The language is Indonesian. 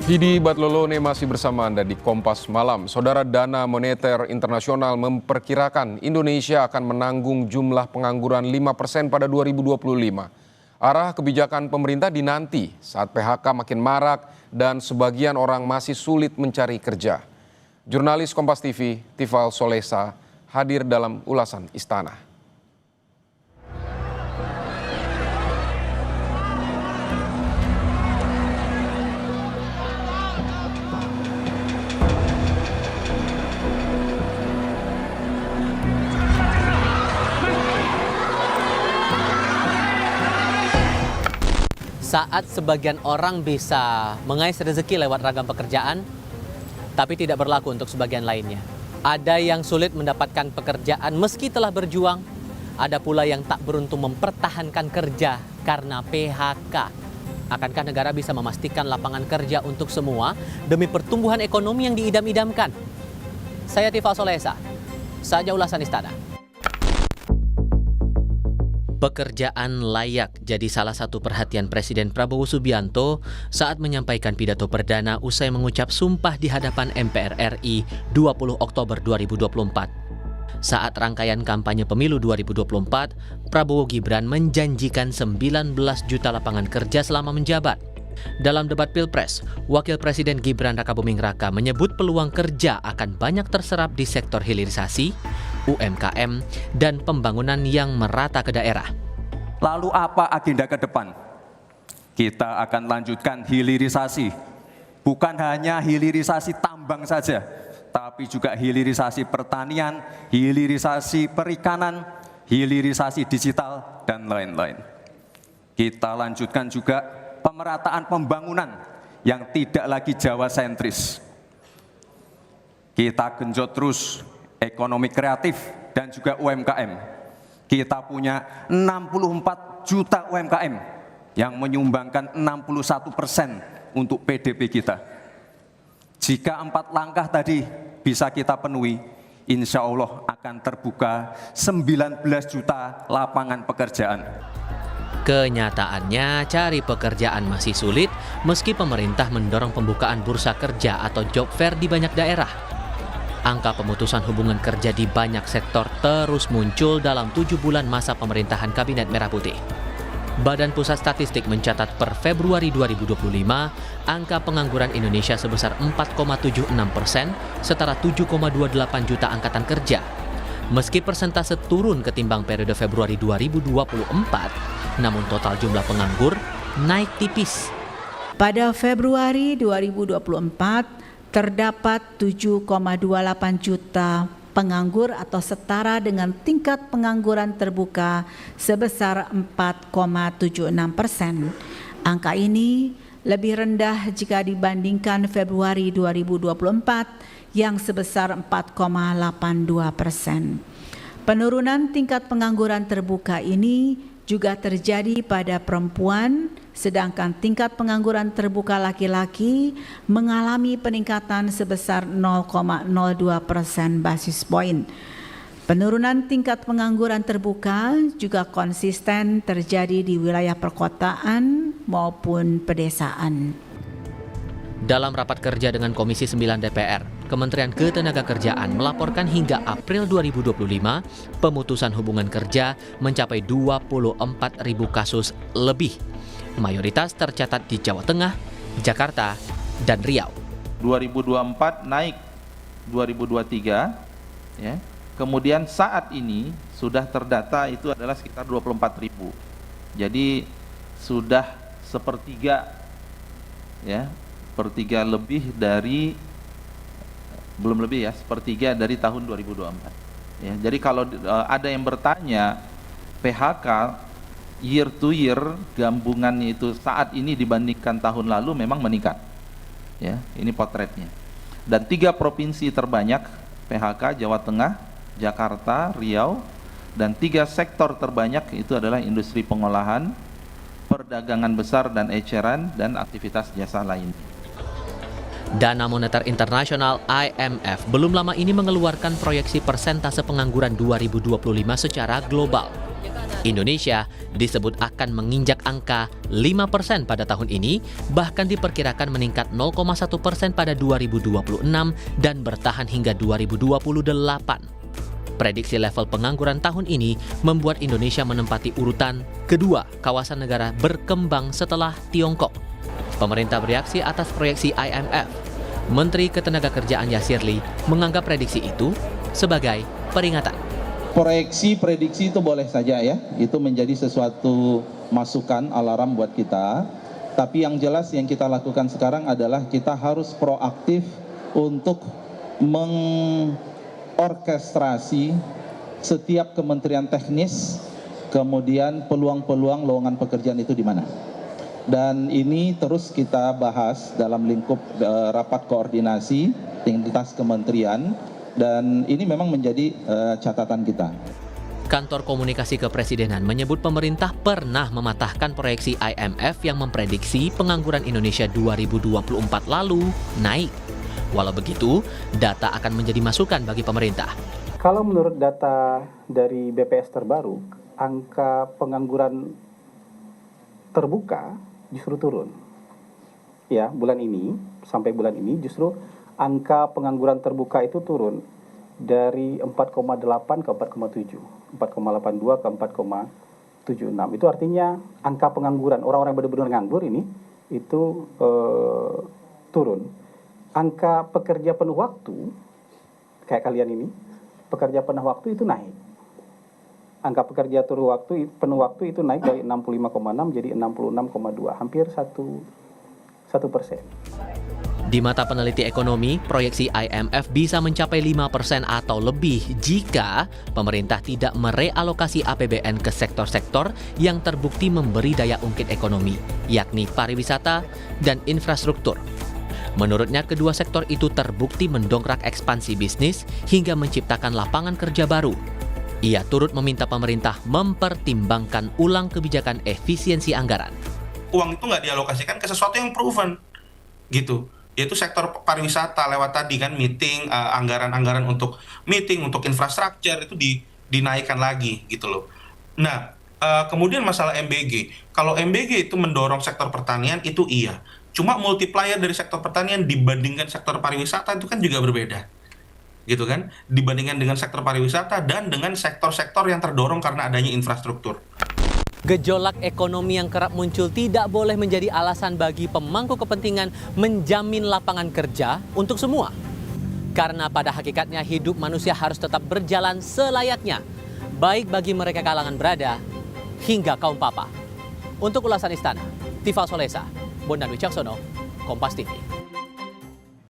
Vidi Batlolone masih bersama Anda di Kompas Malam. Saudara, Dana Moneter Internasional memperkirakan Indonesia akan menanggung jumlah pengangguran 5% pada 2025. Arah kebijakan pemerintah dinanti saat PHK makin marak dan sebagian orang masih sulit mencari kerja. Jurnalis Kompas TV, Tifal Solesa, hadir dalam ulasan Istana. Saat sebagian orang bisa mengais rezeki lewat ragam pekerjaan, tapi tidak berlaku untuk sebagian lainnya. Ada yang sulit mendapatkan pekerjaan meski telah berjuang, ada pula yang tak beruntung mempertahankan kerja karena PHK. Akankah negara bisa memastikan lapangan kerja untuk semua demi pertumbuhan ekonomi yang diidam-idamkan? Saya Tifal Solesa, saja ulasan Istana. Pekerjaan layak jadi salah satu perhatian Presiden Prabowo Subianto saat menyampaikan pidato perdana usai mengucap sumpah di hadapan MPR RI 20 Oktober 2024. Saat rangkaian kampanye pemilu 2024, Prabowo Gibran menjanjikan 19 juta lapangan kerja selama menjabat. Dalam debat Pilpres, Wakil Presiden Gibran Rakabuming Raka menyebut peluang kerja akan banyak terserap di sektor hilirisasi, UMKM, dan pembangunan yang merata ke daerah. Lalu apa agenda ke depan? Kita akan lanjutkan hilirisasi. Bukan hanya hilirisasi tambang saja, tapi juga hilirisasi pertanian, hilirisasi perikanan, hilirisasi digital, dan lain-lain. Kita lanjutkan juga pemerataan pembangunan yang tidak lagi Jawa sentris. Kita genjot terus ekonomi kreatif dan juga UMKM. Kita punya 64 juta UMKM yang menyumbangkan 61% untuk PDB kita. Jika 4 langkah tadi bisa kita penuhi, insya Allah akan terbuka 19 juta lapangan pekerjaan. Kenyataannya, cari pekerjaan masih sulit meski pemerintah mendorong pembukaan bursa kerja atau job fair di banyak daerah. Angka pemutusan hubungan kerja di banyak sektor terus muncul dalam 7 bulan masa pemerintahan Kabinet Merah Putih. Badan Pusat Statistik mencatat per Februari 2025, angka pengangguran Indonesia sebesar 4,76%, setara 7,28 juta angkatan kerja. Meski persentase turun ketimbang periode Februari 2024, namun total jumlah penganggur naik tipis. Pada Februari 2024, terdapat 7,28 juta penganggur atau setara dengan tingkat pengangguran terbuka sebesar 4,76%. Angka ini lebih rendah jika dibandingkan Februari 2024 yang sebesar 4,82%. Penurunan tingkat pengangguran terbuka ini juga terjadi pada perempuan, sedangkan tingkat pengangguran terbuka laki-laki mengalami peningkatan sebesar 0,02% basis point. Penurunan tingkat pengangguran terbuka juga konsisten terjadi di wilayah perkotaan maupun pedesaan. Dalam rapat kerja dengan Komisi 9 DPR, Kementerian Ketenagakerjaan melaporkan hingga April 2025, pemutusan hubungan kerja mencapai 24.000 kasus lebih. Mayoritas tercatat di Jawa Tengah, Jakarta, dan Riau. 2024 naik 2023, ya. Kemudian saat ini sudah terdata itu adalah sekitar 24.000. Jadi sudah sepertiga, ya, sepertiga lebih dari, belum lebih ya, sepertiga dari tahun 2024. Ya, jadi kalau ada yang bertanya PHK year to year gabungannya itu saat ini dibandingkan tahun lalu memang meningkat. Ya, ini potretnya. Dan 3 provinsi terbanyak PHK, Jawa Tengah, Jakarta, Riau, dan 3 sektor terbanyak itu adalah industri pengolahan, perdagangan besar dan eceran, dan aktivitas jasa lain. Dana Moneter Internasional IMF belum lama ini mengeluarkan proyeksi persentase pengangguran 2025 secara global. Indonesia disebut akan menginjak angka 5% pada tahun ini, bahkan diperkirakan meningkat 0,1% pada 2026 dan bertahan hingga 2028. Prediksi level pengangguran tahun ini membuat Indonesia menempati urutan kedua kawasan negara berkembang setelah Tiongkok. Pemerintah bereaksi atas proyeksi IMF. Menteri Ketenagakerjaan Yasirli menganggap prediksi itu sebagai peringatan. Proyeksi, prediksi itu boleh saja ya, itu menjadi sesuatu masukan, alarm buat kita. Tapi yang jelas yang kita lakukan sekarang adalah kita harus proaktif untuk orkestrasi setiap kementerian teknis, kemudian peluang-peluang lowongan pekerjaan itu di mana. Dan ini terus kita bahas dalam lingkup rapat koordinasi lintas kementerian, dan ini memang menjadi catatan kita. Kantor Komunikasi Kepresidenan menyebut pemerintah pernah mematahkan proyeksi IMF yang memprediksi pengangguran Indonesia 2024 lalu naik. Walau begitu, data akan menjadi masukan bagi pemerintah. Kalau menurut data dari BPS terbaru, angka pengangguran terbuka justru turun. Ya, bulan ini, sampai bulan ini justru angka pengangguran terbuka itu turun dari 4,8 ke 4,7, 4,82 ke 4,76. Itu artinya angka pengangguran, orang-orang yang benar-benar nganggur ini, itu turun. Angka pekerja penuh waktu, kayak kalian ini, pekerja penuh waktu itu naik. Angka pekerja penuh waktu itu naik dari 65,6 jadi 66,2, hampir 1%. Di mata peneliti ekonomi, proyeksi IMF bisa mencapai 5% atau lebih jika pemerintah tidak merealokasi APBN ke sektor-sektor yang terbukti memberi daya ungkit ekonomi, yakni pariwisata dan infrastruktur. Menurutnya, kedua sektor itu terbukti mendongkrak ekspansi bisnis hingga menciptakan lapangan kerja baru. Ia turut meminta pemerintah mempertimbangkan ulang kebijakan efisiensi anggaran. Uang itu nggak dialokasikan ke sesuatu yang proven, gitu. Yaitu sektor pariwisata lewat tadi kan meeting, anggaran-anggaran untuk meeting, untuk infrastruktur itu dinaikkan lagi, gitu loh. Nah, kemudian masalah MBG. Kalau MBG itu mendorong sektor pertanian, itu iya. Cuma multiplier dari sektor pertanian dibandingkan sektor pariwisata itu kan juga berbeda, gitu kan? Dibandingkan dengan sektor pariwisata dan dengan sektor-sektor yang terdorong karena adanya infrastruktur. Gejolak ekonomi yang kerap muncul tidak boleh menjadi alasan bagi pemangku kepentingan menjamin lapangan kerja untuk semua. Karena pada hakikatnya hidup manusia harus tetap berjalan selayaknya, baik bagi mereka kalangan berada hingga kaum papa. Untuk ulasan Istana, Tifal Solesa, Bondan Wicaksono, Kompas TV.